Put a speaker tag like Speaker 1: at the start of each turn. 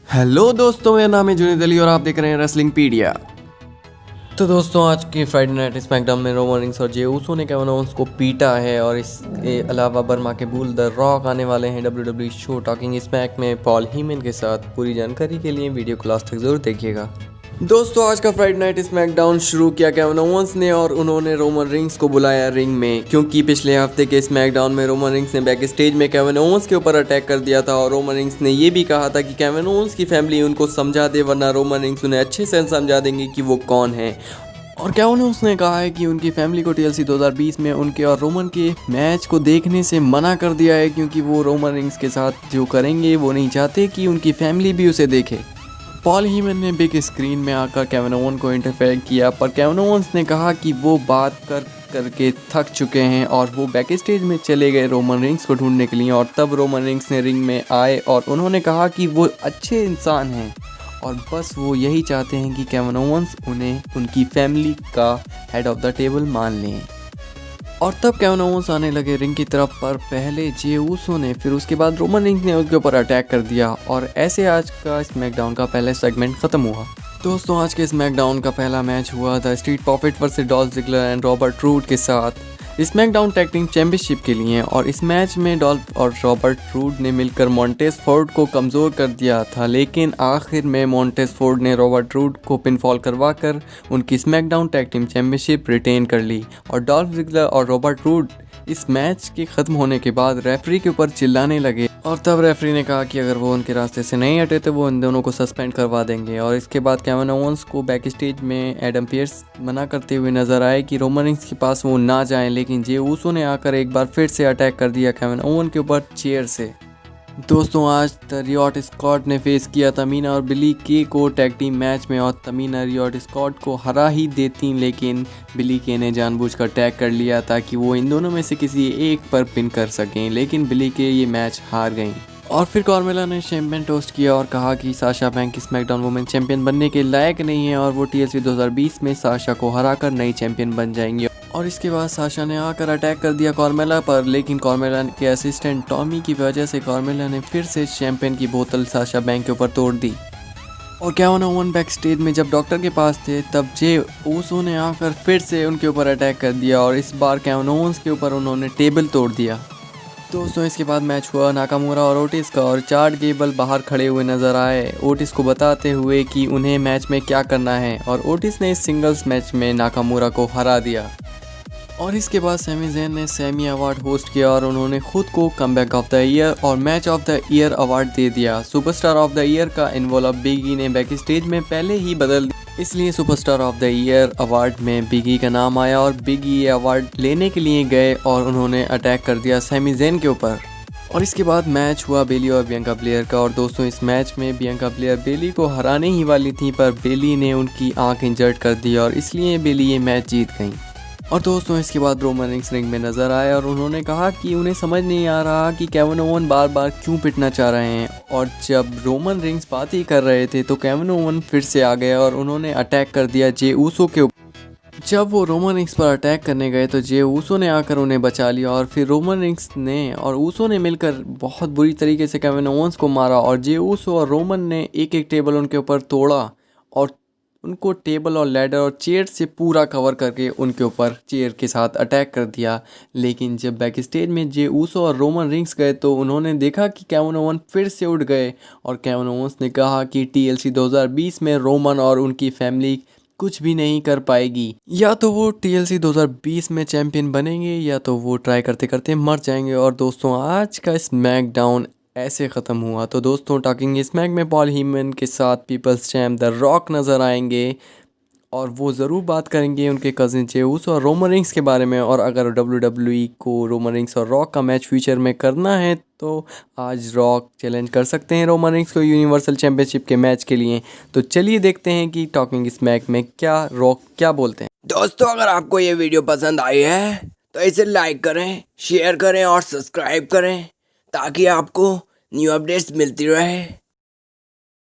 Speaker 1: Hello दोस्तों, मेरा नाम है जुनेद अली और आप देख रहे हैं रेसलिंग पीडिया। तो दोस्तों, आज की फ्राइडे नाइट स्मैकडाउन में रोमन रेंस और जे ऊसो ने केविन ओवेंस को पीटा है और इसके अलावा बर्मा के बुल द रॉक आने वाले हैं WWE शो टॉकिंग स्मैक में पॉल हीमन के साथ। पूरी जानकारी के लिए वीडियो को लास्ट तक जरूर देखिएगा। दोस्तों, आज का फ्राइडे नाइट स्मैकडाउन शुरू किया केविन ओवेंस ने और उन्होंने रोमन रिंग्स को बुलाया रिंग में, क्योंकि पिछले हफ्ते के स्मैकडाउन में रोमन रिंग्स ने बैक स्टेज में केविन ओवेंस के ऊपर अटैक कर दिया था और रोमन रिंग्स ने ये भी कहा था कि केविन ओवेंस की फैमिली उनको समझा दे, वरना रोमन रिंग्स उन्हें अच्छे से समझा देंगे कि वो कौन है। और केविन ओवेंस ने कहा है कि उनकी फैमिली को TLC 2020 में उनके और रोमन के मैच को देखने से मना कर दिया है, क्योंकि वो रोमन रिंग्स के साथ जो करेंगे वो नहीं चाहते कि उनकी फैमिली भी उसे देखे। पॉल हीमन ने बिग स्क्रीन में आकर केविन ओवेंस को इंटरफेयर किया, पर केविन ओवेंस ने कहा कि वो बात करके थक चुके हैं और वो बैक स्टेज में चले गए रोमन रिंग्स को ढूंढने के लिए। और तब रोमन रिंग्स ने रिंग में आए और उन्होंने कहा कि वो अच्छे इंसान हैं और बस वो यही चाहते हैं कि केविन ओवेंस उन्हें उनकी फैमिली का हेड ऑफ द टेबल मान लें। और तब केविन ओवेंस आने लगे रिंग की तरफ, पर पहले जे ऊसो ने, फिर उसके बाद रोमन रिंग्स ने उनके ऊपर अटैक कर दिया और ऐसे आज का स्मैकडाउन का पहला सेगमेंट खत्म हुआ। दोस्तों, आज के स्मैकडाउन का पहला मैच हुआ the street profit versus Dolph Ziggler and Robert Roode के साथ स्मैकडाउन टैग टीम चैंपियनशिप के लिए। और इस मैच में डॉल्फ और रॉबर्ट रूड ने मिलकर मॉन्टेज फोर्ड को कमज़ोर कर दिया था, लेकिन आखिर में मॉन्टेज फोर्ड ने रॉबर्ट रूड को पिनफॉल करवाकर उनकी SmackDown tag team championship retain कर ली। और डॉल्फ ज़िगलर और रॉबर्ट रूड इस मैच के ख़त्म होने के बाद रेफरी के ऊपर चिल्लाने लगे और तब रेफरी ने कहा कि अगर वो उनके रास्ते से नहीं हटे तो वो इन दोनों को सस्पेंड करवा देंगे। और इसके बाद केविन ओवेंस को बैक स्टेज में एडम पियर्स मना करते हुए नजर आए कि रोमन रिंग्स के पास वो ना जाएं, लेकिन जे ऊसो ने आकर एक बार फिर से अटैक कर दिया केविन ओवेंस के ऊपर चेयर से। दोस्तों, आज द रियोट स्क्वाड ने फेस किया तमीना और बिली के को टैग टीम मैच में और तमीना रियोट स्क्वाड को हरा ही देती, लेकिन बिली के ने जानबूझकर टैग कर लिया ताकि वो इन दोनों में से किसी एक पर पिन कर सकें, लेकिन बिली के ये मैच हार गई। और फिर कार्मेला ने चैंपियन टोस्ट किया और कहा कि Sasha Banks SmackDown women champion बनने के लायक नहीं है और वो TLC 2020 में साशा को हराकर नई चैंपियन बन जाएंगी। और इसके बाद साशा ने आकर अटैक कर दिया कार्मेला पर, लेकिन कार्मेला के असिस्टेंट टॉमी की वजह से कार्मेला ने फिर से चैंपियन की बोतल साशा बैंक के ऊपर तोड़ दी। और केविन ओवेंस बैक स्टेज में जब डॉक्टर के पास थे तब जे ऊसो ने आकर फिर से उनके ऊपर अटैक कर दिया और इस बार केविन ओवेंस के ऊपर उन्होंने टेबल तोड़ दिया। दोस्तों, इसके बाद मैच हुआ नाकामुरा और ओटिस का और चार्ट गेबल बाहर खड़े हुए नजर आए ओटिस को बताते हुए कि उन्हें मैच में क्या करना है, और ओटिस ने इस सिंगल्स मैच में नाकामुरा को हरा दिया। और इसके बाद सैमी ज़ेन ने सैमी अवार्ड होस्ट किया और उन्होंने खुद को कमबैक ऑफ द ईयर और match of the year award दे दिया। सुपरस्टार ऑफ द ईयर का इन्वॉल्व बिगी ने बैक स्टेज में पहले ही बदल दिया, इसलिए superstar of the year award में बिगी का नाम आया और बिगी ये अवार्ड लेने के लिए गए और उन्होंने अटैक कर दिया सैमी ज़ेन के ऊपर। और इसके बाद मैच हुआ बेली और बियांका ब्लेयर का। और दोस्तों, इस मैच में बियांका ब्लेयर बेली को हराने ही वाली थी, पर बेली ने उनकी आंख इंजर्ड कर दी और इसलिए बेली ये मैच जीत गई। और दोस्तों, इसके बाद रोमन रिंग्स रिंग में नजर आए और उन्होंने कहा कि उन्हें समझ नहीं आ रहा कि केविन ओवेंस बार बार क्यों पिटना चाह रहे हैं। और जब रोमन रिंग्स बात ही कर रहे थे तो केविन ओवेंस फिर से आ गए और उन्होंने अटैक कर दिया जे ऊसो के ऊपर। जब वो रोमन रिंग्स पर अटैक करने गए तो जे ऊसो ने आकर उन्हें बचा लिया और फिर रोमन रिंग्स ने और ऊसो ने मिलकर बहुत बुरी तरीके से केविन ओवेंस को मारा और जे ऊसो और रोमन ने एक एक टेबल उनके ऊपर तोड़ा और उनको टेबल और लैडर और चेयर से पूरा कवर करके उनके ऊपर चेयर के साथ अटैक कर दिया। लेकिन जब बैक स्टेज में जे ऊसो और रोमन रिंग्स गए तो उन्होंने देखा कि केविन ओवेंस फिर से उठ गए और केविन ओवेंस ने कहा कि TLC 2020 में रोमन और उनकी फैमिली कुछ भी नहीं कर पाएगी, या तो वो TLC 2020 में चैंपियन बनेंगे या तो वो ट्राई करते करते मर जाएंगे। और दोस्तों, आज का स्मैकडाउन ऐसे ख़त्म हुआ। तो दोस्तों, टॉकिंग स्मैक में पॉल हीमन के साथ पीपल्स चैम्प द रॉक नज़र आएंगे और वो ज़रूर बात करेंगे उनके कज़न जे ऊसो और रोमन रिंग्स के बारे में। और अगर WWE को रोमन रिंग्स और रॉक का मैच फ्यूचर में करना है तो आज रॉक चैलेंज कर सकते हैं रोमन रिंग्स को यूनिवर्सल चैंपियनशिप के मैच के लिए। तो चलिए देखते हैं कि टॉकिंग स्मैक में क्या रॉक क्या बोलते हैं।
Speaker 2: दोस्तों, अगर आपको ये वीडियो पसंद आई है तो इसे लाइक करें, शेयर करें और सब्सक्राइब करें ताकि आपको न्यू अपडेट्स मिलती रहे।